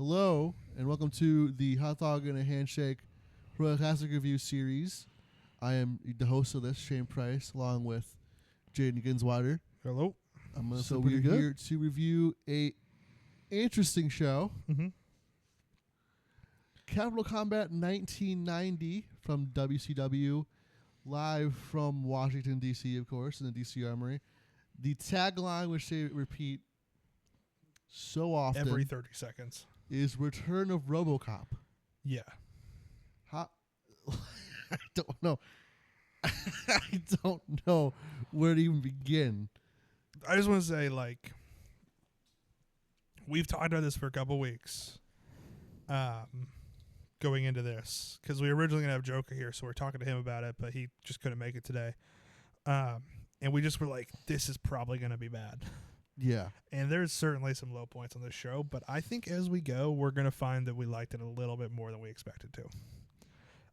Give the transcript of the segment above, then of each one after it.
Hello, and welcome to the Hot Dog and a Handshake Pro Classic Review Series. I am the host of this, Shane Price, along with Jayden and Shane. Hello. So we're here to review a interesting show. Mm-hmm. Capital Combat 1990 from WCW, live from Washington, D.C., of course, in the D.C. Armory. The tagline, which they repeat so often, every 30 seconds, is Return of Robocop. Yeah. How? I don't know. I don't know where to even begin. I just want to say, we've talked about this for a couple weeks going into this, because we were originally going to have Joker here, so we're talking to him about it, but he just couldn't make it today. And we just were like, this is probably going to be bad. Yeah. And there's certainly some low points on this show, but I think as we go, we're going to find that we liked it a little bit more than we expected to.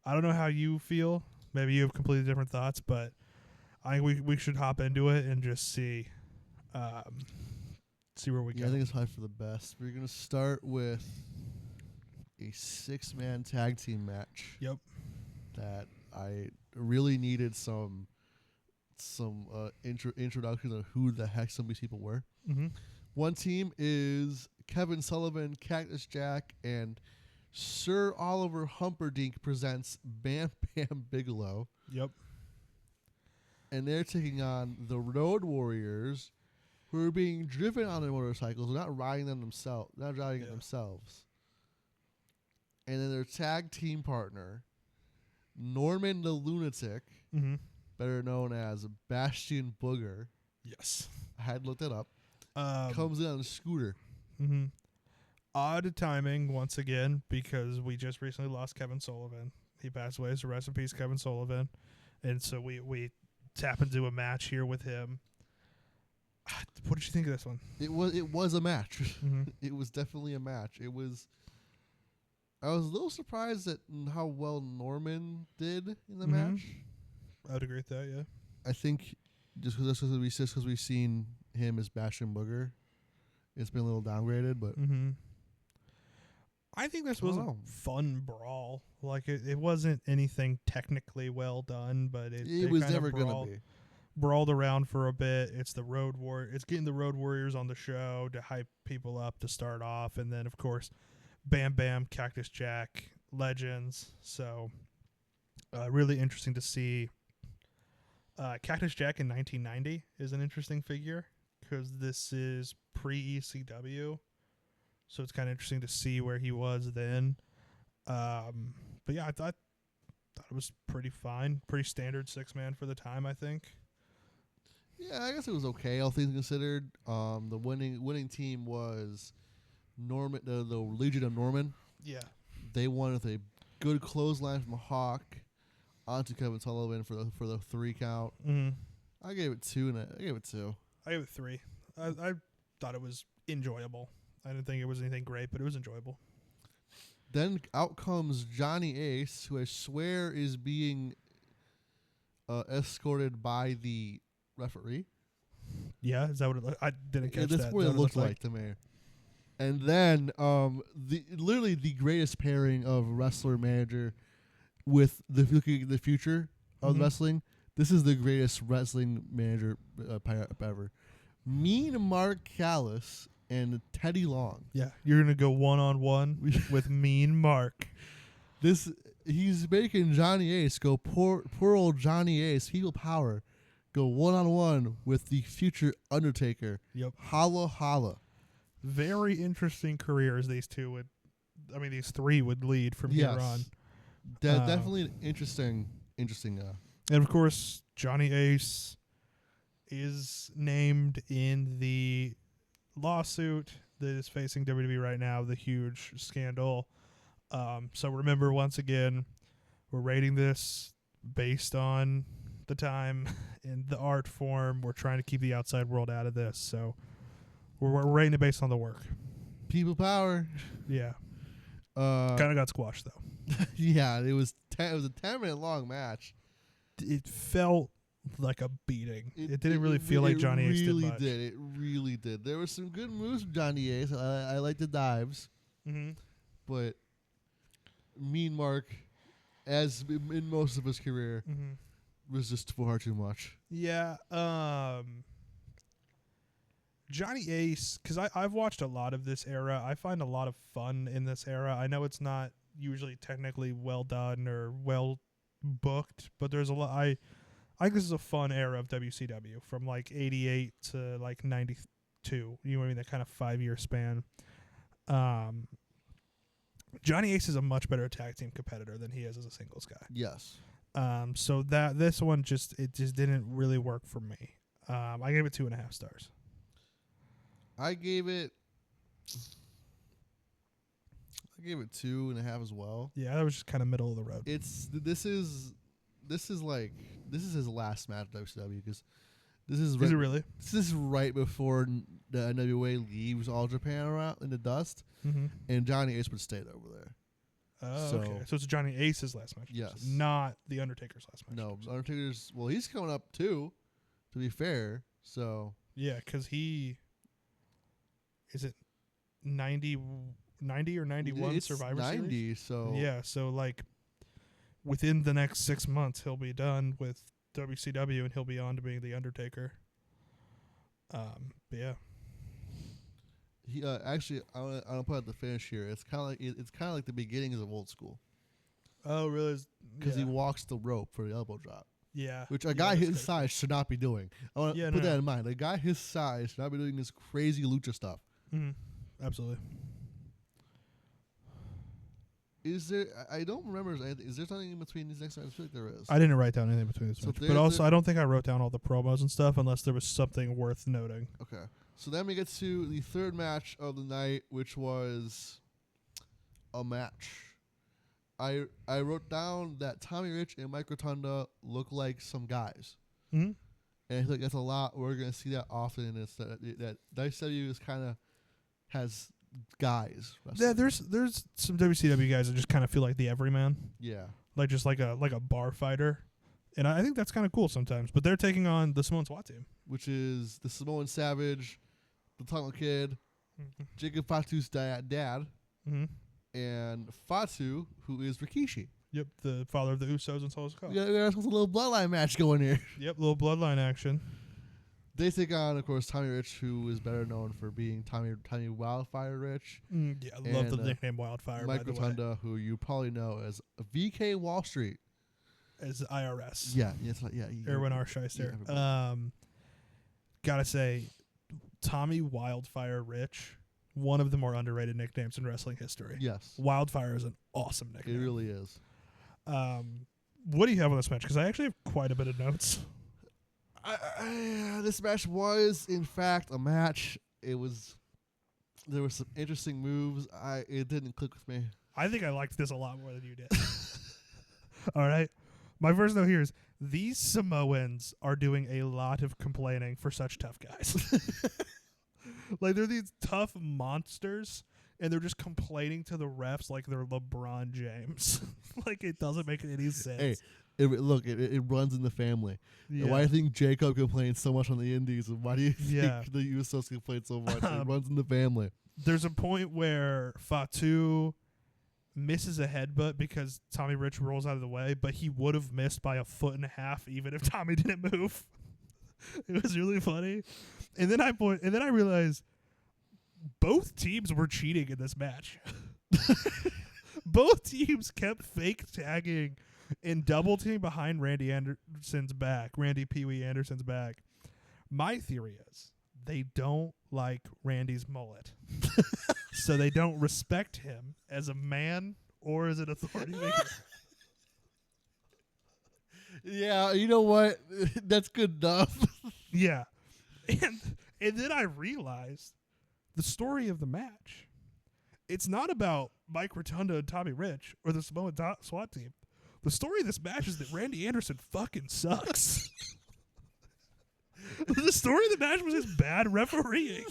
I don't know how you feel. Maybe you have completely different thoughts, but I think we should hop into it and just see where we go. I think it's high for the best. We're going to start with a 6-man tag team match. Yep. That I really needed some introduction of who the heck some of these people were. Mm-hmm. One team is Kevin Sullivan, Cactus Jack, and Sir Oliver Humperdinck presents Bam Bam Bigelow. Yep. And they're taking on the Road Warriors, who are being driven on their motorcycles. They're not riding them themselves. They're not driving it themselves. And then their tag team partner, Norman the Lunatic, Mm-hmm. better known as Bastion Booger. Yes. I had looked it up. Comes in on a scooter. Mm-hmm. Odd timing once again, because we just recently lost Kevin Sullivan. He passed away, so rest in peace, Kevin Sullivan. And so we tap into a match here with him. What did you think of this one? It was a match. Mm-hmm. It was definitely a match. I was a little surprised at how well Norman did in the match. I would agree with that, yeah. I think just because we've seen him as Bastion Booger, it's been a little downgraded, but I think this was a fun brawl. It wasn't anything technically well done, but it was never going to be. Brawled around for a bit. It's the It's getting the Road Warriors on the show to hype people up to start off, and then of course, Bam Bam, Cactus Jack, legends. So, really interesting to see. Cactus Jack in 1990 is an interesting figure because this is pre-ECW. So it's kind of interesting to see where he was then. But yeah, I thought it was pretty fine. Pretty standard 6-man for the time, I think. Yeah, I guess it was okay, all things considered. The winning team was Norman, the Legion of Norman. Yeah. They won with a good clothesline from Hawk onto Kevin Sullivan for the 3 count. Mm-hmm. I gave it 2, and I gave it 2. I gave it 3. I thought it was enjoyable. I didn't think it was anything great, but it was enjoyable. Then out comes Johnny Ace, who I swear is being escorted by the referee. Yeah, is that what it looked? I didn't catch that. That's what it looked like to me. And then literally the greatest pairing of wrestler manager with the future of wrestling. This is the greatest wrestling manager ever. Mean Mark Callis and Teddy Long. Yeah, you're gonna go 1-on-1 with Mean Mark. He's making Johnny Ace go poor old Johnny Ace, heel power, go 1-on-1 with the future Undertaker. Yep. Holla holla. Very interesting careers these these 3 would lead from here on. Definitely an interesting. And of course, Johnny Ace is named in the lawsuit that is facing WWE right now, the huge scandal. So remember, once again, we're rating this based on the time and the art form. We're trying to keep the outside world out of this. So we're rating it based on the work. People power. Yeah. Kind of got squashed, though. Yeah, it was a 10-minute long match. It felt like a beating. It didn't really feel like Johnny Ace did much. It really did. There were some good moves from Johnny Ace. I like the dives. Mm-hmm. But Mean Mark, as in most of his career, was just far too much. Yeah. Johnny Ace, because I've watched a lot of this era. I find a lot of fun in this era. I know it's not usually technically well done or well booked, but there's a lot. I think this is a fun era of WCW from like 88 to like 92. You know what I mean? That kind of 5-year span. Johnny Ace is a much better tag team competitor than he is as a singles guy. Yes. So that this one just didn't really work for me. I gave it 2.5 stars. I gave it 2.5 as well. Yeah, that was just kind of middle of the road. This is his last match at WCW because Is it really? This is right before the NWA leaves All Japan around in the dust, and Johnny Ace would stay over there. Oh, okay. So it's Johnny Ace's last match. Yes. Not the Undertaker's last match. No, Undertaker's. Well, he's coming up too. To be fair, so yeah, because is it 90 or 91 it's Survivor 90, Series? so Yeah, so like within the next 6 months, he'll be done with WCW and he'll be on to being the Undertaker. But yeah. He actually, I want to put out the finish here. It's kind of like the beginnings of Old School. Oh, really? Because he walks the rope for the elbow drop. Yeah. Which a guy his size should not be doing. I want to put that in mind. A guy his size should not be doing this crazy lucha stuff. Absolutely. Is there? I don't remember. Is there something in between these next matches? I feel like there is. I didn't write down anything between these matches. But also, I don't think I wrote down all the promos and stuff unless there was something worth noting. Okay. So then we get to the third match of the night, which was a match. I wrote down that Tommy Rich and Mike Rotunda look like some guys. Mm-hmm. And I feel like that's a lot. We're going to see that often. It's that WCW is kind of has guys. Wrestling. Yeah, there's some WCW guys that just kind of feel like the everyman. Yeah. Like just like a bar fighter. And I think that's kind of cool sometimes. But they're taking on the Samoan SWAT team. Which is the Samoan Savage, the Tonga Kid, Jacob Fatu's dad, and Fatu, who is Rikishi. Yep, the father of the Usos and Solo Sikoa. Yeah, there's a little bloodline match going here. Yep, little bloodline action. They take on, of course, Tommy Rich, who is better known for being Tommy Wildfire Rich. Yeah, I love the nickname Wildfire. Mike Rotunda, who you probably know as VK Wall Street. As IRS. Yeah. Erwin R. Shyster. Gotta say, Tommy Wildfire Rich, one of the more underrated nicknames in wrestling history. Yes. Wildfire is an awesome nickname. It really is. What do you have on this match? Because I actually have quite a bit of notes. This match was, in fact, a match. There were some interesting moves. It didn't click with me. I think I liked this a lot more than you did. All right. My first note here is these Samoans are doing a lot of complaining for such tough guys. Like, they're these tough monsters, and they're just complaining to the refs like they're LeBron James. Like, it doesn't make any sense. Hey, it runs in the family. Yeah. Why do you think Jacob complains so much on the Indies? And why do you think the Usos complain so much? It runs in the family. There's a point where Fatu misses a headbutt because Tommy Rich rolls out of the way, but he would have missed by 1.5 feet even if Tommy didn't move. It was really funny. And then I realized both teams were cheating in this match. Both teams kept fake tagging and double team behind Randy Pee Wee Anderson's back. My theory is they don't like Randy's mullet. So they don't respect him as a man or as an authority figure. Yeah, you know what? That's good enough. Yeah. And then I realized the story of the match. It's not about Mike Rotunda and Tommy Rich or the Samoan SWAT team. The story of this match is that Randy Anderson fucking sucks. The story of the match was his bad refereeing.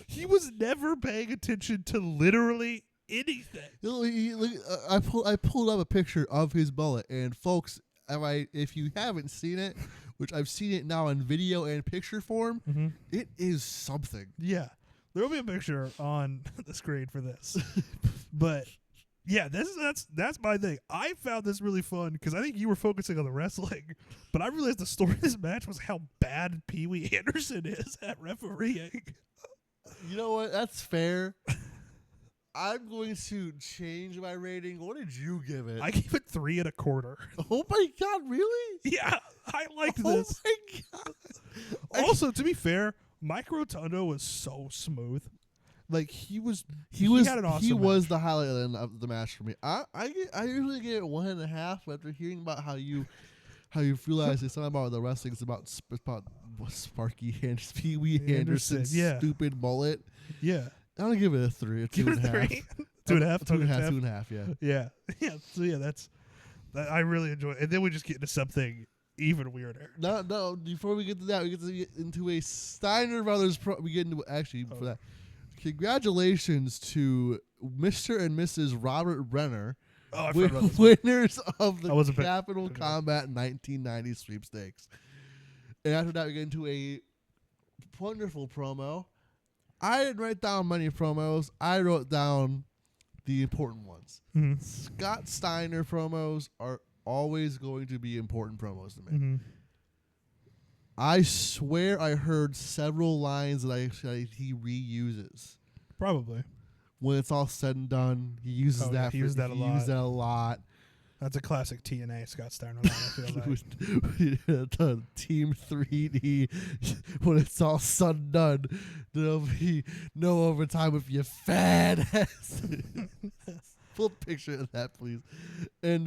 He was never paying attention to literally anything. I pulled up a picture of his mullet, and folks, if you haven't seen it, which I've seen it now in video and picture form, it is something. Yeah. There will be a picture on the screen for this. But yeah, that's my thing. I found this really fun because I think you were focusing on the wrestling, but I realized the story of this match was how bad Pee Wee Anderson is at refereeing. You know what? That's fair. I'm going to change my rating. What did you give it? I gave it 3 1/4. Oh my god, really? Yeah, I liked Oh this. my god. Also, to be fair, Mike Rotundo was so smooth. Like he had an awesome he was match. the highlight of the match for me. I usually give it 1.5, but after hearing about how you realize it's not about the wrestling, it's about Sparky and Pee Wee Anderson's stupid mullet. Yeah. I'm gonna give it a 3, a 2.5. 2.5, 2.5, yeah. Yeah. So yeah, that I really enjoy it. And then we just get into something even weirder. No. Before we get to that, we get into a Steiner Brothers. We get into for that. Congratulations to Mr. and Mrs. Robert Renner, winners of the Capital Combat 1990 sweepstakes. And after that, we get into a wonderful promo. I didn't write down many promos. I wrote down the important ones. Mm-hmm. Scott Steiner promos are always going to be important promos to me. Mm-hmm. I swear I heard several lines that he reuses. Probably. When it's all said and done, he uses that. He used that a lot. That's a classic TNA Scott Steiner line, I feel like. The Team 3D, when it's all said and done, there'll be no overtime if you fat ass. Full picture of that, please. And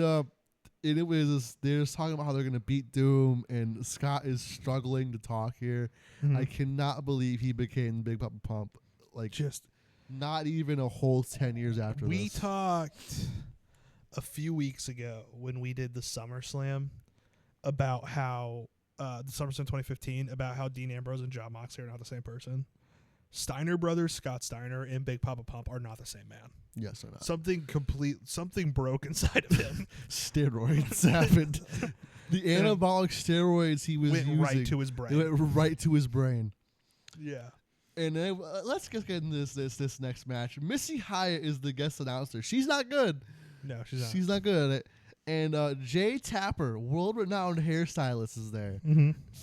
it was they're just talking about how they're going to beat Doom, and Scott is struggling to talk here. Mm-hmm. I cannot believe he became Big Papa Pump. Like, just not even a whole 10 years after this. We talked a few weeks ago when we did the SummerSlam about how the SummerSlam 2015 about how Dean Ambrose and Jon Moxley are not the same person. Steiner Brothers, Scott Steiner, and Big Papa Pump are not the same man. Yes, they're not. Something broke inside of him. Steroids happened. The anabolic steroids he was using right to his brain. It went right to his brain. Yeah. And then, let's get into this next match. Missy Hyatt is the guest announcer. She's not good. No, she's not. She's not good at it. And Jay Tapper, world-renowned hairstylist, is there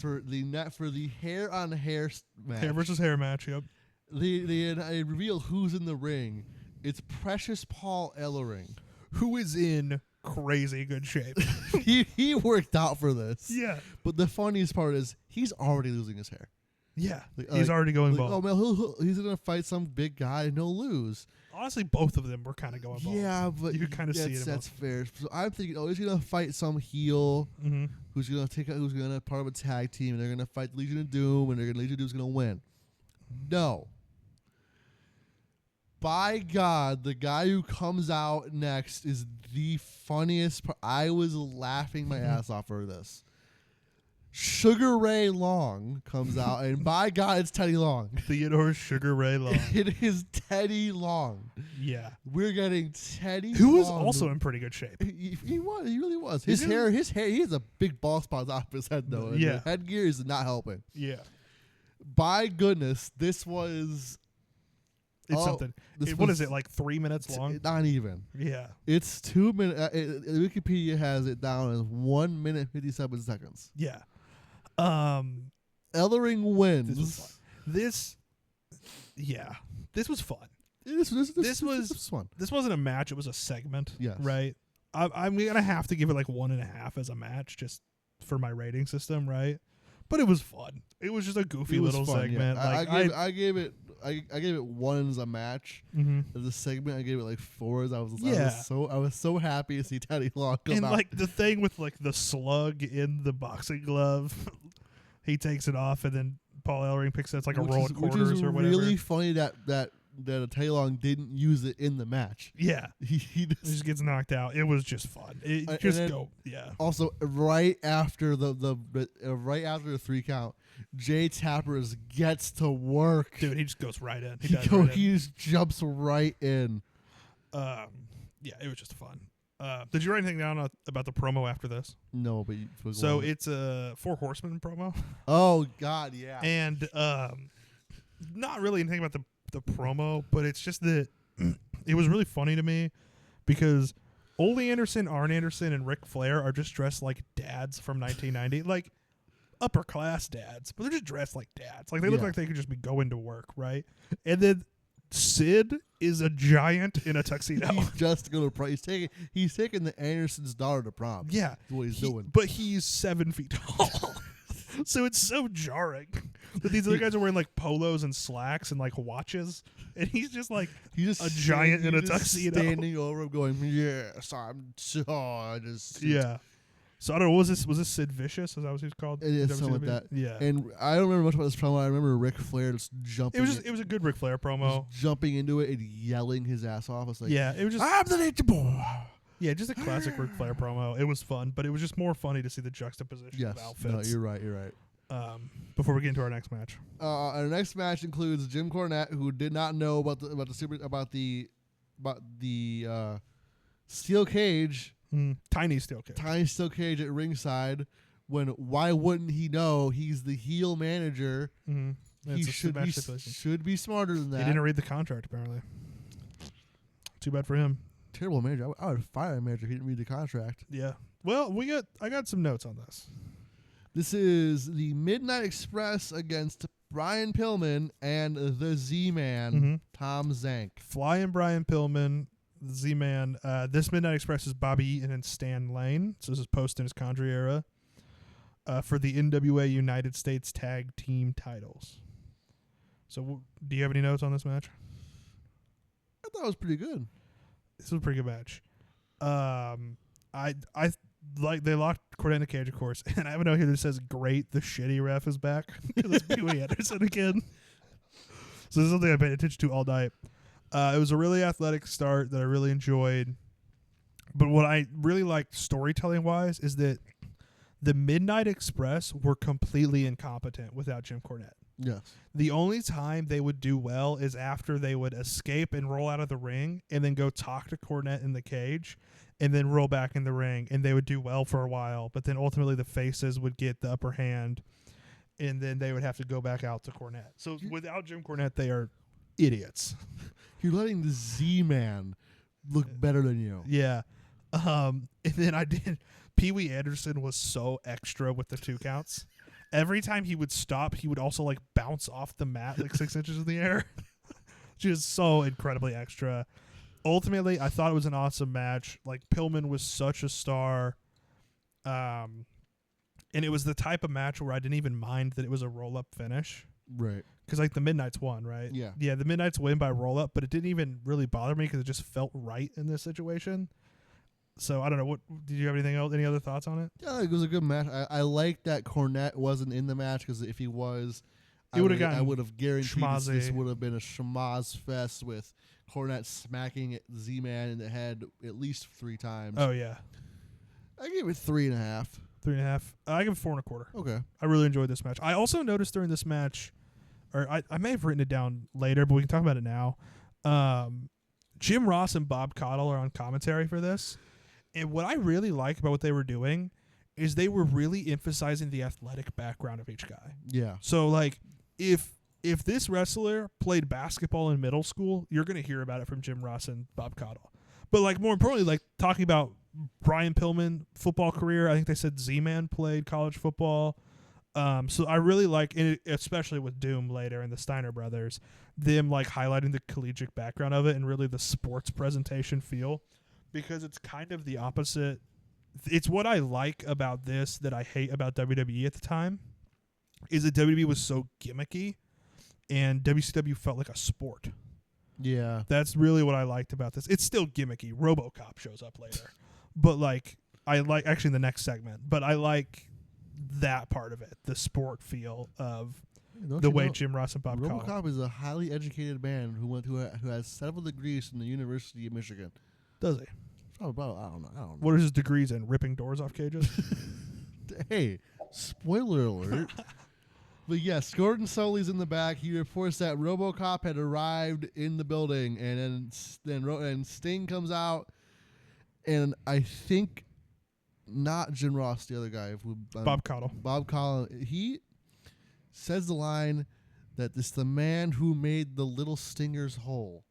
for the hair on hair match. Hair versus hair match. Yep. They reveal who's in the ring. It's Precious Paul Ellering, who is in crazy good shape. he worked out for this. Yeah. But the funniest part is he's already losing his hair. Yeah, he's already going bald. Oh man, he's gonna fight some big guy and he'll lose. Honestly, both of them were kind of going bald. Yeah, but you kind of see it. That's fair. So I'm thinking, he's gonna fight some heel who's gonna part of a tag team, and they're gonna fight Legion of Doom, and Legion of Doom's gonna win. No. By God, the guy who comes out next is the funniest part. I was laughing my ass off for this. Sugar Ray Long comes out, and by God, it's Teddy Long. Theodore Sugar Ray Long. It is Teddy Long. Yeah. We're getting Teddy Who Long. was also in pretty good shape. He was. He really was. His hair, he has a big bald spot off his head, though. And the headgear is not helping. Yeah. By goodness, this was... It's something. What is it, like 3 minutes long? Not even. Yeah. It's 2 minutes. Wikipedia has it down as 1 minute 57 seconds. Yeah. Ellering wins. This was fun. This was fun. This wasn't a match. It was a segment. Yes. Right? I'm going to have to give it like 1.5 as a match just for my rating system, right? But it was fun. It was just a goofy little segment. Yeah. Like I gave it 1 as a match. As a segment, I gave it like 4. I was so happy to see Teddy Long come out. And like the thing with like the slug in the boxing glove, he takes it off, and then Paul Ellering picks it. It's like a roll of quarters or whatever. It's really funny that Teddy Long didn't use it in the match. Yeah, he just gets knocked out. It was just fun. Also, right after the 3 count, Jay Tapper gets to work. Dude, he just goes right in. He just jumps right in. Yeah, it was just fun. Did you write anything down about the promo after this? No, but it's a 4 Horsemen promo. Oh God, yeah. And not really anything about the the promo, but it's just that it was really funny to me because Ole Anderson, Arn Anderson, and Ric Flair are just dressed like dads from 1990, like upper class dads, but they're just dressed like dads. Like they look like they could just be going to work, right? And then Sid is a giant in a tuxedo. He's just going to prom. He's taking the Anderson's daughter to prom. Yeah, that's what he's doing. But he's 7 feet tall. So it's so jarring that these other guys are wearing like polos and slacks and like watches, and he's just like a giant in a tuxedo, standing over him, going, "Yes, I'm so." Yeah. So I don't know. Was this Sid Vicious? Is that what he was called? It is something like that. Yeah. And I don't remember much about this promo. I remember Ric Flair just jumping. It was a good Ric Flair promo. Just jumping into it and yelling his ass off. It's like, yeah, it was just I'm the Nature Boy. Yeah, just a classic Ric Flair promo. It was fun, but it was just more funny to see the juxtaposition of outfits. No, you're right. Before we get into our next match, our next match includes Jim Cornette, who did not know about the steel cage, tiny steel cage at ringside. When why wouldn't he know? He's the heel manager. He should be smarter than that. He didn't read the contract apparently. Too bad for him. Terrible manager. I would fire a manager if he didn't read the contract. Yeah. Well, I got some notes on this. This is the Midnight Express against Brian Pillman and the Z-Man, Tom Zank. Flying Brian Pillman, the Z-Man. This Midnight Express is Bobby Eaton and Stan Lane. So this is post in his Condrey era. For the NWA United States Tag Team titles. So do you have any notes on this match? I thought it was pretty good. This was a pretty good match. I like they locked Cornette in the cage, of course, and I have a note here that says, "Great, the shitty ref is back." Because it's Pee Wee Anderson again. So this is something I paid attention to all night. It was a really athletic start that I really enjoyed. But what I really liked storytelling wise is that the Midnight Express were completely incompetent without Jim Cornette. Yes. The only time they would do well is after they would escape and roll out of the ring and then go talk to Cornette in the cage and then roll back in the ring, and they would do well for a while, but then ultimately the faces would get the upper hand and then they would have to go back out to Cornette. So without Jim Cornette, they are idiots. You're letting the Z-Man look better than you. Yeah. And then Pee Wee Anderson was so extra with the 2 counts. Every time he would stop, he would also like bounce off the mat like 6 inches in the air. Just so incredibly extra. Ultimately, I thought it was an awesome match. Like Pillman was such a star. And it was the type of match where I didn't even mind that it was a roll-up finish. Right. Because like the Midnights won, right? Yeah. Yeah, the Midnights win by roll-up, but it didn't even really bother me because it just felt right in this situation. So I don't know. What did you have anything else? Any other thoughts on it? Yeah, it was a good match. I like that Cornette wasn't in the match because if he was, I would have guaranteed this would have been a schmaz fest with Cornette smacking Z-Man in the head at least 3 times. Oh yeah, I gave it 3.5. 3.5. I give it 4.25. Okay. I really enjoyed this match. I also noticed during this match, or I may have written it down later, but we can talk about it now. Jim Ross and Bob Caudle are on commentary for this. And what I really like about what they were doing is they were really emphasizing the athletic background of each guy. Yeah. So, like, if this wrestler played basketball in middle school, you're going to hear about it from Jim Ross and Bob Caudle. But, like, more importantly, like, talking about Brian Pillman football career, I think they said Z-Man played college football. So I really like, especially with Doom later and the Steiner Brothers, them, like, highlighting the collegiate background of it and really the sports presentation feel. Because it's kind of the opposite. It's what I like about this that I hate about WWE at the time, is that WWE was so gimmicky and WCW felt like a sport. Yeah. That's really what I liked about this. It's still gimmicky. Robocop shows up later. But like I like actually the next segment, but I like that part of it, the sport feel of the way Jim Ross and Bob Caudle. Robocop is a highly educated man who has several degrees from the University of Michigan. Does he? Oh, bro, I don't know. What are his degrees in? Ripping doors off cages? Hey, spoiler alert. But yes, Gordon Solley's in the back. He reports that RoboCop had arrived in the building, and then Sting comes out, and I think not Jim Ross, the other guy, Bob Caudle. Bob Caudle. He says the line, that it's the man who made the little stingers whole,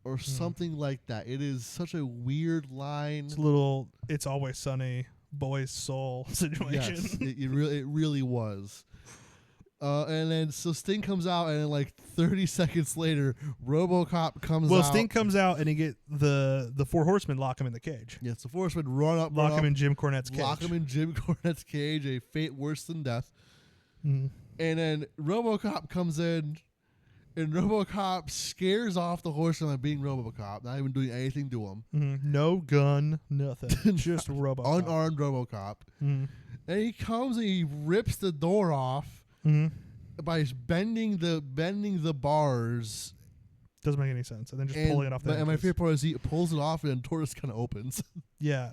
or something like that. It is such a weird line. It's a little It's Always Sunny boy's soul situation. Yes, it really was. And then so Sting comes out, and then like 30 seconds later, RoboCop comes out. Well, Sting comes out, and he get the Four Horsemen lock him in the cage. Yes, the Four Horsemen run up, Lock him in Jim Cornette's cage. Lock him in Jim Cornette's cage, a fate worse than death. Mm. And then RoboCop comes in, and RoboCop scares off the Horseman by being RoboCop, not even doing anything to him. No gun, nothing. Just RoboCop. Unarmed RoboCop. Mm. And he comes and he rips the door off by bending the bars. Doesn't make any sense. And then just pulling it off the And my favorite part is he pulls it off and the door just kind of opens. Yeah.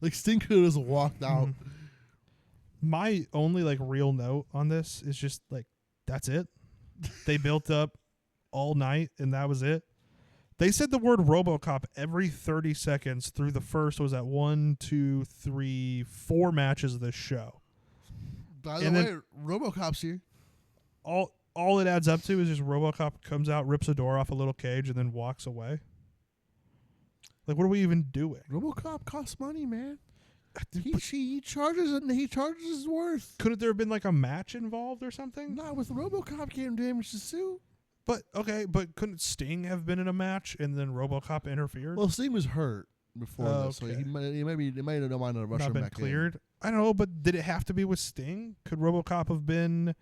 Like Sting could have just walked out. My only like real note on this is just like, that's it. They built up all night and that was it. They said the word RoboCop every 30 seconds through the first, was that 1, 2, 3, 4 matches of this show. By the way, RoboCop's here. All it adds up to is just RoboCop comes out, rips a door off a little cage, and then walks away. Like, what are we even doing? RoboCop costs money, man. He charges his worth. Couldn't there have been like a match involved or something? Not with RoboCop getting damaged to suit. But couldn't Sting have been in a match and then RoboCop interfered? Well, Sting was hurt before this, so he might not mind a Russian not been back cleared. I don't know, but did it have to be with Sting? Could RoboCop have been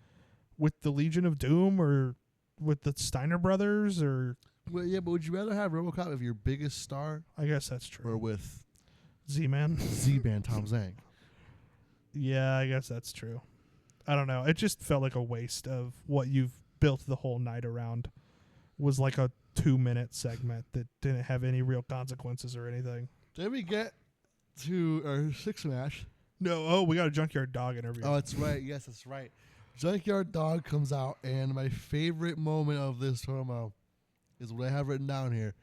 with the Legion of Doom or with the Steiner Brothers or? Well, yeah, but would you rather have RoboCop if your biggest star? I guess that's true. Or with Z-Man? Z-Man Tom Zhang. Yeah, I guess that's true. I don't know. It just felt like a waste of what you've built the whole night around. Was like a 2-minute segment that didn't have any real consequences or anything. Then we get to our sixth match. No, we got a Junkyard Dog interview. Oh, that's right. Yes, that's right. Junkyard Dog comes out, and my favorite moment of this promo is what I have written down here,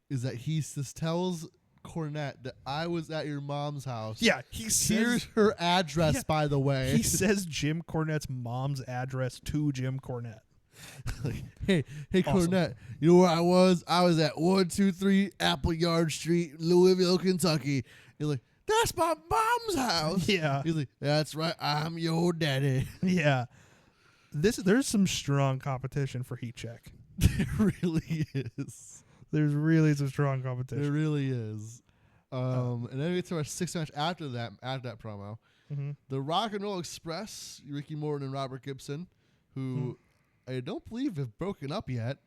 is that he just tells Cornette that I was at your mom's house. Yeah, he says, here's her address, by the way. He says Jim Cornette's mom's address to Jim Cornette. Like, hey, Awesome. Cornette, you know where I was? I was at 123 Appleyard Street, Louisville, Kentucky. You're like, that's my mom's house. Yeah. He's like, that's right, I'm your daddy. Yeah. There's some strong competition for Heat Check. There really is. There's really some strong competition. There really is. And then we get to our sixth match after that promo. Mm-hmm. The Rock and Roll Express, Ricky Morton and Robert Gibson, who I don't believe have broken up yet.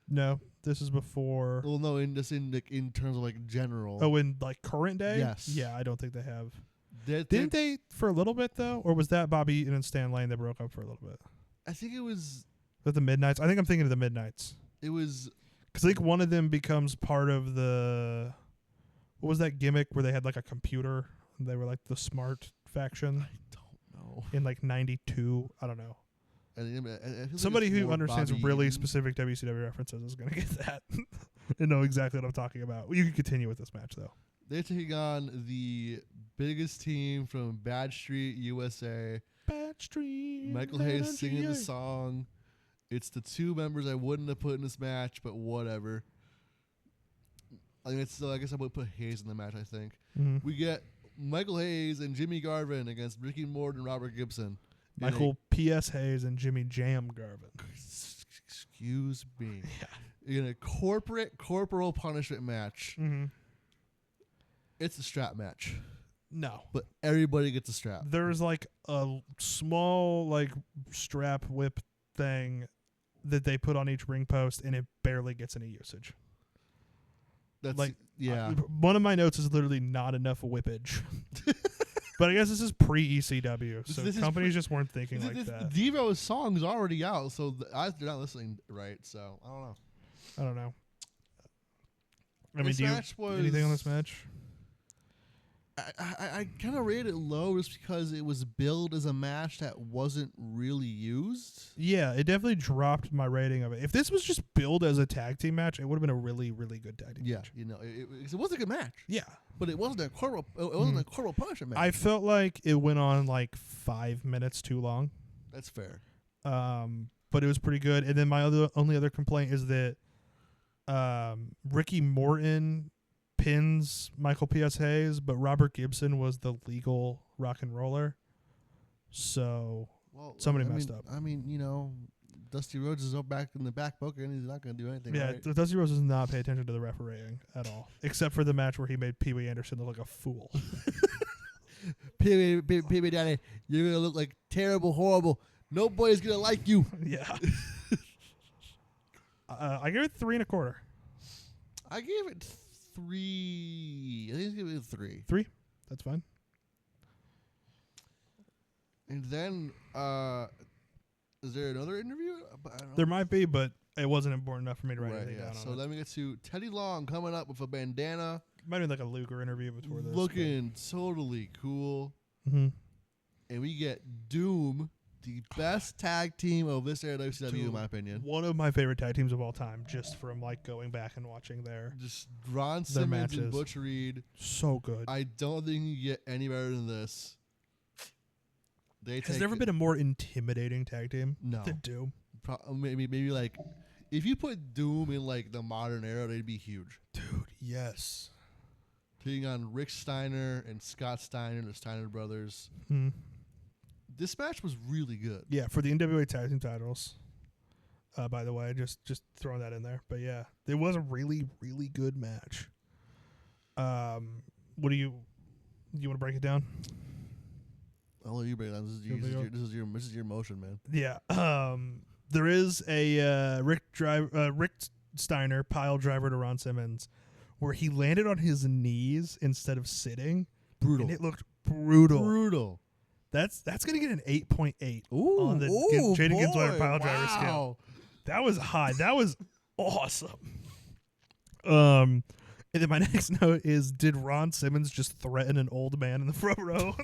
No, this is before. Well, no, in terms of like general. Oh, in like current day? Yes. Yeah, I don't think they have. Didn't they for a little bit though, or was that Bobby Eaton and Stan Lane that broke up for a little bit? I think it was. At the Midnights. I think I'm thinking of the Midnights. It was. Because I think one of them becomes part of the. What was that gimmick where they had like a computer? And they were like the smart faction. I don't know. In like '92, I don't know. I Somebody like who understands Bobby really Eaton. specific WCW references is going to get that and know exactly what I'm talking about. You can continue with this match, though. They're taking on the biggest team from Bad Street, USA. Bad Street. Michael Hayes singing the song. It's the two members I wouldn't have put in this match, but whatever. I guess I would put Hayes in the match, I think. Mm-hmm. We get Michael Hayes and Jimmy Garvin against Ricky Morton and Robert Gibson. Michael P.S. Hayes and Jimmy Jam Garvin. Excuse me. Yeah. In a corporal punishment match. Mm-hmm. It's a strap match. No. But everybody gets a strap. There's like a small like strap whip thing that they put on each ring post, and it barely gets any usage. That's like, yeah. One of my notes is literally not enough whippage. But I guess this is pre-ECW, so this companies just weren't thinking like that. Devo's song's already out, so they're not listening right, so I don't know. I don't know. I mean, Was, anything on this match? I kind of rated it low just because it was billed as a match that wasn't really used. Yeah, it definitely dropped my rating of it. If this was just billed as a tag team match, it would have been a really, really good tag team match. You know, it was a good match. Yeah, but it wasn't a corporal. It wasn't a corporal punishment match. I felt like it went on like 5 minutes too long. That's fair. But it was pretty good. And then my only other complaint is that Ricky Morton pins Michael P.S. Hayes, but Robert Gibson was the legal rock and roller. So somebody messed up. I mean, Dusty Rhodes is up back in the back booker, and he's not going to do anything. Yeah, right? Dusty Rhodes does not pay attention to the refereeing at all, except for the match where he made Pee Wee Anderson look like a fool. Pee Wee Daddy, you're going to look like terrible, horrible. Nobody's going to like you. Yeah. I gave it 3 1/4. I gave it 3. I think I gave it 3. 3? That's fine. And then, is there another interview? I don't know. There might be, but it wasn't important enough for me to write anything down. So on let me get to Teddy Long coming up with a bandana. Might have been like a Luger interview before this. Looking totally cool. Mm-hmm. And we get Doom, the best tag team of this era of WCW, in my opinion. One of my favorite tag teams of all time, just from like going back and watching just Ron their Simmons matches. and Butch Reed. So good. I don't think you get any better than this. Has there ever been a more intimidating tag team than Doom? Maybe like if you put Doom in like the modern era, they'd be huge. Dude, yes. Taking on Rick Steiner and Scott Steiner, the Steiner Brothers. Hmm. This match was really good. Yeah, for the NWA tag team titles. By the way, just throwing that in there. But yeah, it was a really, really good match. What do you want to break it down? I'll let you break it down. This is your motion, man. Yeah. There is a Rick Steiner pile driver to Ron Simmons where he landed on his knees instead of sitting. Brutal. And it looked brutal. Brutal. That's going to get an 8.8 Ooh, on the Jayden Ginsweiler pile driver scale. That was high. That was awesome. And then my next note is, did Ron Simmons just threaten an old man in the front row?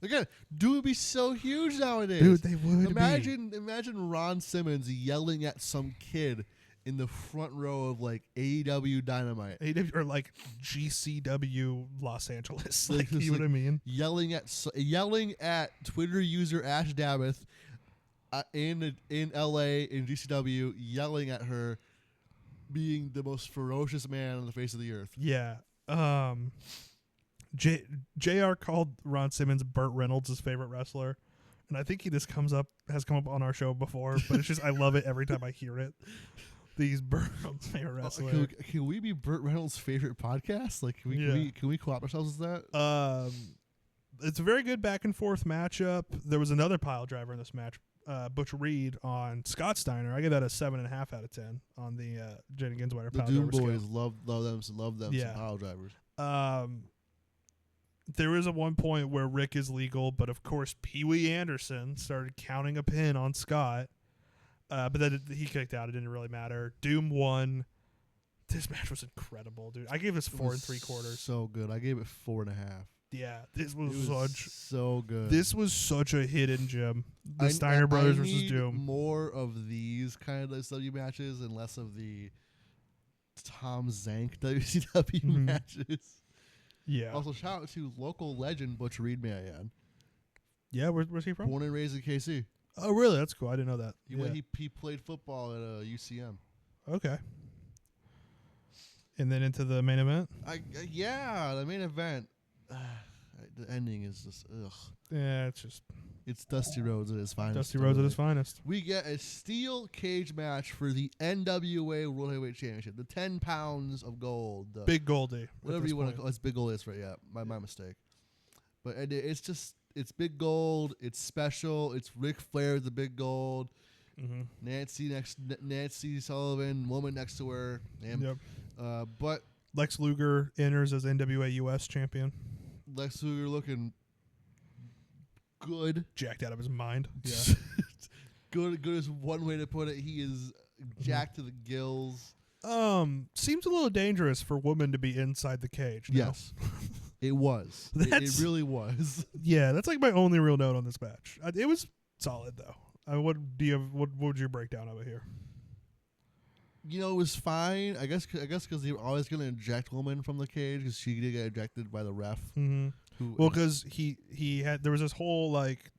Again, Doom would be so huge nowadays. Dude, they would Imagine Ron Simmons yelling at some kid in the front row of like AEW Dynamite. Or like GCW Los Angeles. Like, you know what I mean? Yelling at Twitter user Ash Dabbith in LA in GCW, yelling at her, being the most ferocious man on the face of the earth. Yeah. JR called Ron Simmons Burt Reynolds' favorite wrestler. And I think has come up on our show before, but it's just, I love it every time I hear it. These Burt Reynolds' favorite wrestler. Can we be Burt Reynolds' favorite podcast? Like, can we co-opt ourselves with that? It's a very good back and forth matchup. There was another pile driver in this match, Butch Reed on Scott Steiner. I give that a 7.5 out of 10 on the Jayden Ginsweiler pile driver scale. The Doom Boys love them some pile drivers. There is one point where Rick is legal, but of course Pee Wee Anderson started counting a pin on Scott. But then he kicked out. It didn't really matter. Doom won. This match was incredible, dude. I gave this 4 3/4. So good. I gave it 4.5. Yeah, this was so good. This was such a hidden gem. The Steiner Brothers versus Doom. More of these kind of WCW matches and less of the Tom Zank WCW matches. Yeah. Also, shout out to local legend Butch Reed, may I add. Yeah, where's he from? Born and raised in KC. Oh, really? That's cool. I didn't know that. He played football at UCM. Okay. And then into the main event? The main event. The ending is just, ugh. Yeah, it's Dusty Rhodes at his finest. Dusty Rhodes at his finest. We get a steel cage match for the NWA World Heavyweight Championship. The 10 pounds of gold. Big Goldie. Whatever you want to call it. It's Big Gold. That's right, yeah. My mistake. But it's Big Gold. It's special. It's Ric Flair with the Big Gold. Mm-hmm. Nancy Sullivan, woman next to her. Yep. But Lex Luger enters as NWA US champion. Lex Luger looking good. Jacked out of his mind. Yeah. Good is one way to put it. He is jacked to the gills. Seems a little dangerous for women to be inside the cage. No? Yes. It was. It really was. Yeah, that's like my only real note on this match. It was solid though. What would your breakdown of it here? It was fine. I guess because they were always going to eject women from the cage because she did get ejected by the ref. Mm-hmm. Because there was this whole like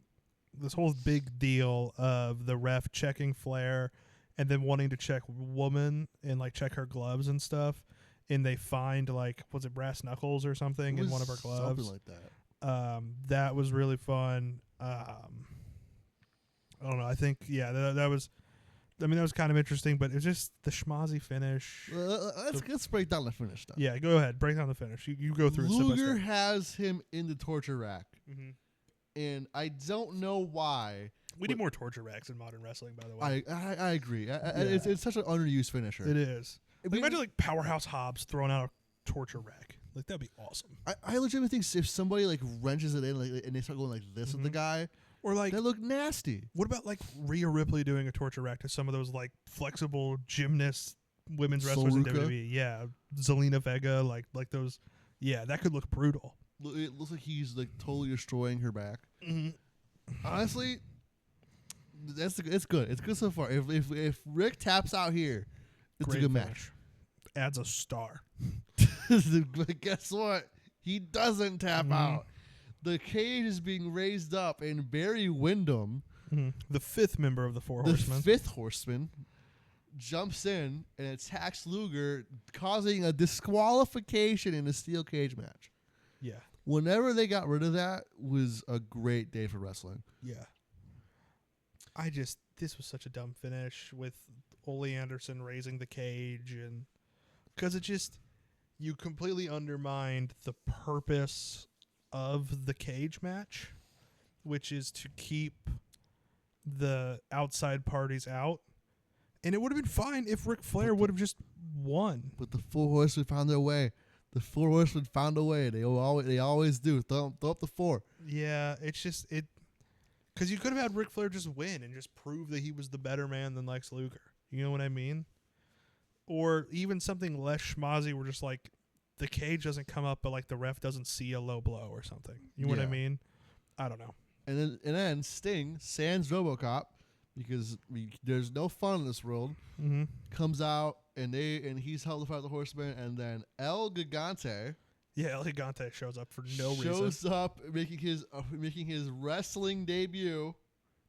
this whole big deal of the ref checking Flair and then wanting to check Woman and like check her gloves and stuff, and they find like, was it brass knuckles or something in one of her gloves? Something like that. That was really fun. I don't know. I think that was. I mean, that was kind of interesting, but it's just the schmozzy finish. Let's break down the finish stuff. Yeah, go ahead. Break down the finish. You go through it step by Luger step. has him in the torture rack, and I don't know why. We need more torture racks in modern wrestling, by the way. I agree. It's such an underused finisher. It is. Imagine like Powerhouse Hobbs throwing out a torture rack. Like, that'd be awesome. I legitimately think if somebody like wrenches it in like, and they start going like this with the guy, or like they look nasty. What about like Rhea Ripley doing a torture rack to some of those like flexible gymnast women's wrestlers in WWE? Yeah, Zelina Vega, like those. Yeah, that could look brutal. It looks like he's like totally destroying her back. Honestly, it's good. It's good so far. If Rick taps out here, it's Great a good finish. match. Adds a star. But guess what? He doesn't tap out. The cage is being raised up, and Barry Windham, the fifth member of the Four the Horsemen, fifth horseman, jumps in and attacks Luger, causing a disqualification in a steel cage match. Yeah. Whenever they got rid of that was a great day for wrestling. Yeah. This was such a dumb finish with Ole Anderson raising the cage, and because you completely undermined the purpose of the cage match, which is to keep the outside parties out. And it would have been fine if Ric Flair would have just won. But the Four Horsemen found their way. The Four Horsemen found a way. They always do. Throw up the four. Yeah, it's just because you could have had Ric Flair just win and just prove that he was the better man than Lex Luger. You know what I mean? Or even something less schmozzy where just like the cage doesn't come up, but like the ref doesn't see a low blow or something. You know what I mean? I don't know. And then Sting, sans Robocop, because there's no fun in this world, comes out and he's held by the Horsemen, and then El Gigante. Yeah, El Gigante shows up for no reason. Shows up making his wrestling debut.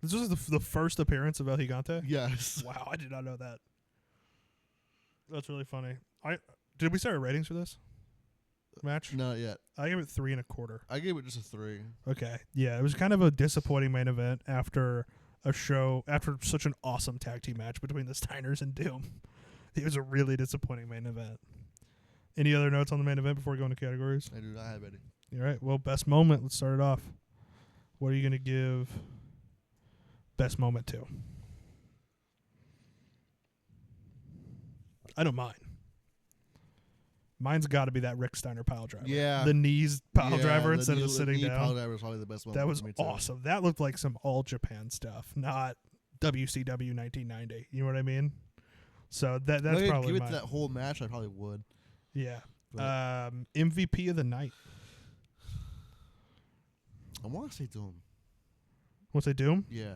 This was the first appearance of El Gigante? Yes. Wow, I did not know that. That's really funny. Did we start our ratings for this match? Not yet. I gave it 3 1/4. I gave it just a 3. Okay. Yeah, it was kind of a disappointing main event after such an awesome tag team match between the Steiners and Doom. It was a really disappointing main event. Any other notes on the main event before we go into categories? I do not have any. All right. Well, best moment. Let's start it off. What are you going to give best moment to? I know mine. Mine's got to be that Rick Steiner pile driver. Yeah. The knees pile driver instead of the sitting knee down. Pile driver was probably the best one. That was awesome. That looked like some All Japan stuff, not WCW 1990. You know what I mean? So that's probably give it mine. to that whole match. I probably would. Yeah. But MVP of the night. I want to say Doom. Want to say Doom? Yeah.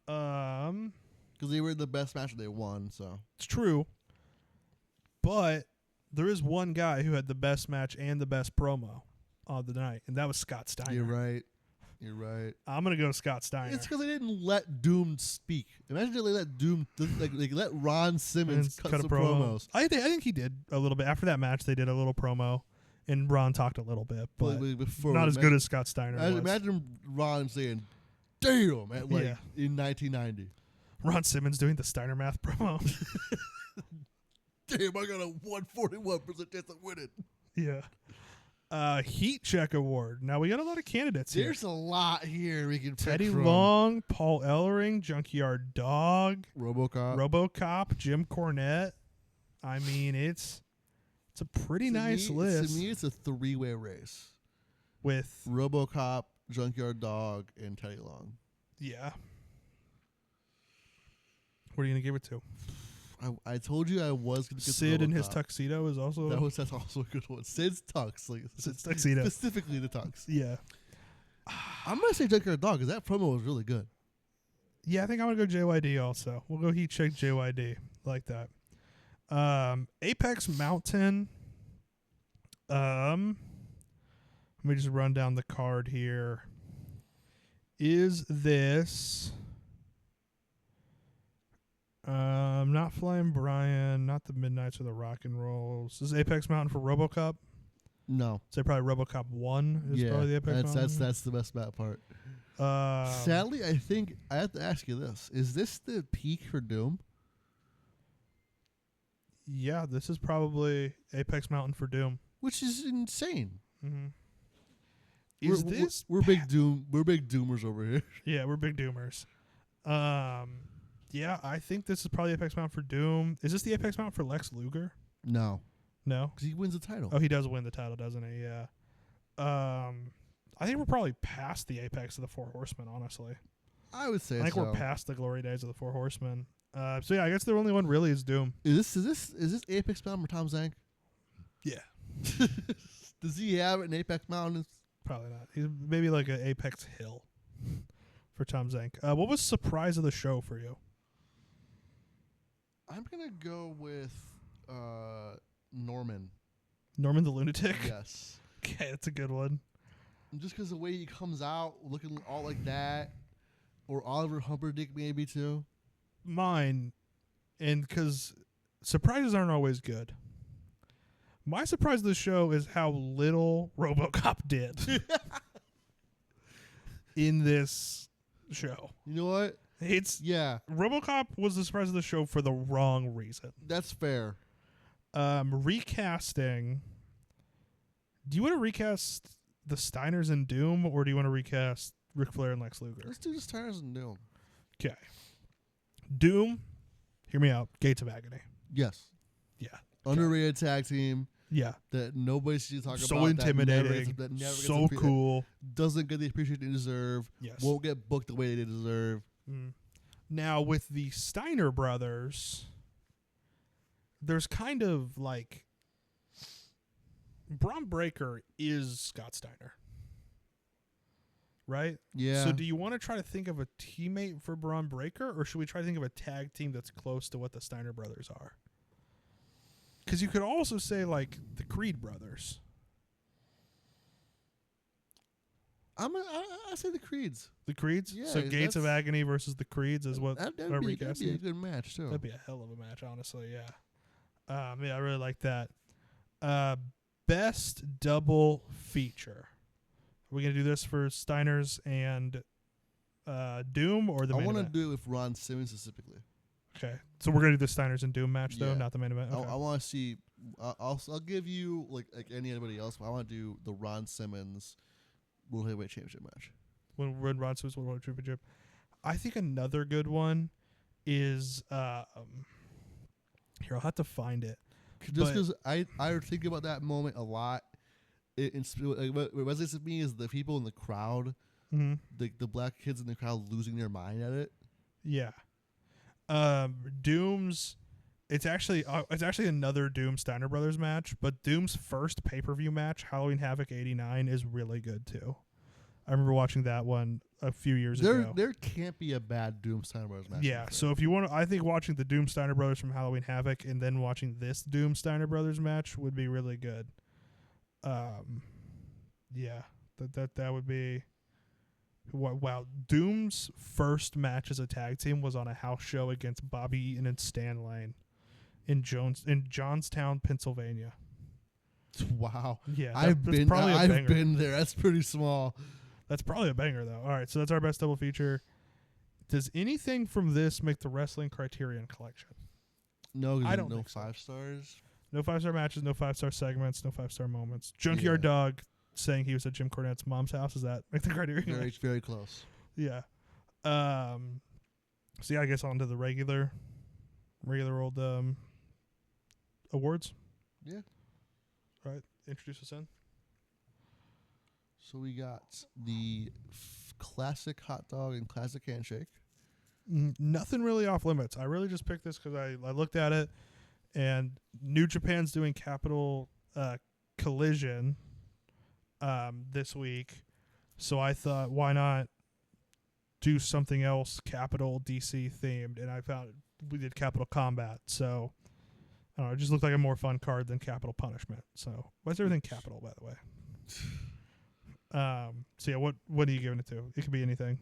Because they were the best match they won. So it's true. But there is one guy who had the best match and the best promo of the night, and that was Scott Steiner. You're right. I'm gonna go Scott Steiner. It's because they didn't let Doom speak. Imagine they let Doom like let Ron Simmons cut some promos. I think he did a little bit after that match. They did a little promo, and Ron talked a little bit, but not as good as Scott Steiner was. Imagine Ron saying, "Damn!" at in 1990. Ron Simmons doing the Steiner math promo. Damn, I got a 141% chance of winning. Yeah. Heat Check Award. Now we got a lot of candidates here. There's a lot here we can pick Teddy from. Long, Paul Ellering, Junkyard Dog, RoboCop, Jim Cornette. I mean, it's a pretty nice list. To me, it's a 3-way race with RoboCop, Junkyard Dog, and Teddy Long. Yeah. What are you gonna give it to? I told you I was going to get Sid in his tuxedo is also... That's also a good one. Sid's tux. Sid's tuxedo. Specifically the tux. Yeah. I'm going to say Junkyard Dog because that promo was really good. Yeah, I think I'm going to go JYD also. We'll go Heat Check JYD. Like that. Apex Mountain. Let me just run down the card here. Is this not Flying Brian, not the Midnights or the Rock and Rolls? Is Apex Mountain for Robocop? No. Say probably Robocop 1 is probably the Apex Mountain. That's the best map part. Sadly, I think I have to ask you this: is this the peak for Doom? Yeah, this is probably Apex Mountain for Doom, Which is insane. Mm-hmm. We're big Doom? We're big Doomers over here. Yeah, we're big Doomers. Yeah, I think this is probably Apex Mountain for Doom. Is this the Apex Mountain for Lex Luger? No, No. because he wins the title. Oh, he does win the title, doesn't he? Yeah. I think we're probably past the apex of the Four Horsemen, honestly. I would say. I think we're past the glory days of the Four Horsemen. So yeah, I guess the only one really is Doom. Is this Apex Mountain for Tom Zank? Yeah. Does he have an Apex Mountain? Probably not. He's maybe like an Apex Hill for Tom Zank. What was surprise of the show for you? I'm gonna go with Norman. Norman the Lunatic? Yes. Okay, that's a good one. Just because the way he comes out looking all like that, or Oliver Humperdinck maybe too. Mine, and because surprises aren't always good. My surprise of the show is how little RoboCop did in this show. You know what? RoboCop was the surprise of the show for the wrong reason. That's fair. Recasting. Do you want to recast the Steiners and Doom, or do you want to recast Ric Flair and Lex Luger? Let's do the Steiners and Doom. Okay. Doom, hear me out. Gates of Agony. Yes. Yeah. Underrated tag team. Yeah. That nobody should talk about. So intimidating. That never so cool. Doesn't get the appreciation they deserve. Yes. Won't get booked the way they deserve. Mm. Now, with the Steiner brothers, there's kind of like Braun Breaker is Scott Steiner. Right? Yeah. So do you want to try to think of a teammate for Braun Breaker, or should we try to think of a tag team that's close to what the Steiner brothers are? Because you could also say, like, the Creed brothers. I say the Creeds. The Creeds? Yeah. So Gates of Agony versus the Creeds is what that'd are be recasting? a good match, too. That'd be a hell of a match, honestly, yeah. Yeah, I really like that. Best double feature. Are we going to do this for Steiners and Doom, or the main event? I want to do it with Ron Simmons specifically. Okay. So we're going to do the Steiners and Doom match, though, Yeah. not the main event? Okay. I want to see... I'll give you, like anybody else, but I want to do the Ron Simmons World Heavyweight Championship match. When Ron Simmons World Championship. I think another good one is... here, I'll have to find it. Just because I think about that moment a lot. What resonates with me is the people in the crowd, the black kids in the crowd losing their mind at it. Yeah. Doom's... It's actually another Doom Steiner Brothers match, but Doom's first pay-per-view match, Halloween Havoc 89, is really good too. I remember watching that one a few years ago. There can't be a bad Doom Steiner Brothers match. Yeah, so if you want to, I think watching the Doom Steiner Brothers from Halloween Havoc and then watching this Doom Steiner Brothers match would be really good. Yeah, that would be... Wow, Doom's first match as a tag team was on a house show against Bobby Eaton and Stan Lane in Johnstown, Pennsylvania. Wow. Yeah, I've been there. That's pretty small. That's probably a banger, though. All right, so that's our best double feature. Does anything from this make the Wrestling Criterion Collection? No, I don't no think so. 5 stars. No 5-star matches, no 5-star segments, no 5-star moments. Junkyard Dog saying he was at Jim Cornette's mom's house. Does that make the Criterion? Very, very close. Yeah. So yeah, I guess on to the regular old awards. Yeah. All right, introduce us in. So we got the classic hot dog and classic handshake. Nothing really off limits. I really just picked this because I looked at it, and New Japan's doing Capital Collision this week, so I thought, why not do something else Capital DC themed? And I found we did Capital Combat, so I don't know, it just looked like a more fun card than Capital Punishment. So why's everything Capital, by the way? So yeah, what are you giving it to? It could be anything.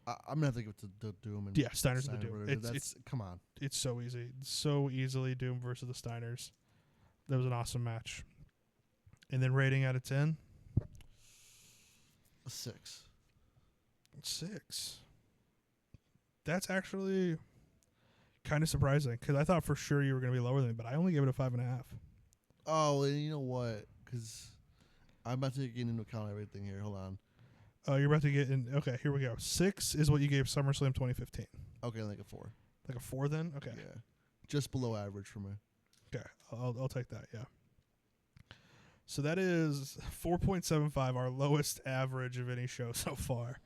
I'm gonna have to give it to the Doom. And Yeah, Steiners Steiner and the Doom. Brothers. Come on. It's so easy. So easily Doom versus the Steiners. That was an awesome match. And then rating out of 10? A 6. 6. That's actually kind of surprising because I thought for sure you were going to be lower than me, but I only gave it a 5.5. Oh, and you know what? Because I'm about to get into account everything here. Hold on. Oh, you're about to get in. Okay, here we go. 6 is what you gave SummerSlam 2015. Okay, like a 4. Like a 4 then? Okay. Yeah. Just below average for me. Okay, I'll take that, yeah. So that is 4.75, our lowest average of any show so far.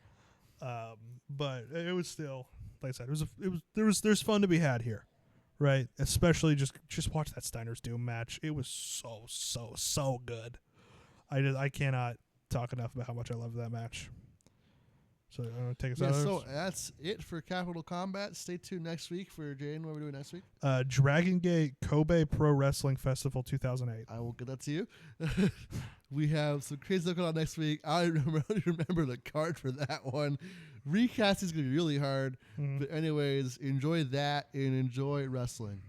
But it was still, like I said, there's fun to be had here, right? Especially just watch that Steiner's Doom match. It was so good. I cannot talk enough about how much I love that match. So take us out. So that's it for Capital Combat. Stay tuned next week for Jayden. What are we doing next week? Dragon Gate Kobe Pro Wrestling Festival 2008. I will get that to you. We have some crazy stuff going on next week. I don't remember the card for that one. Recast is going to be really hard. Mm-hmm. But anyways, enjoy that and enjoy wrestling.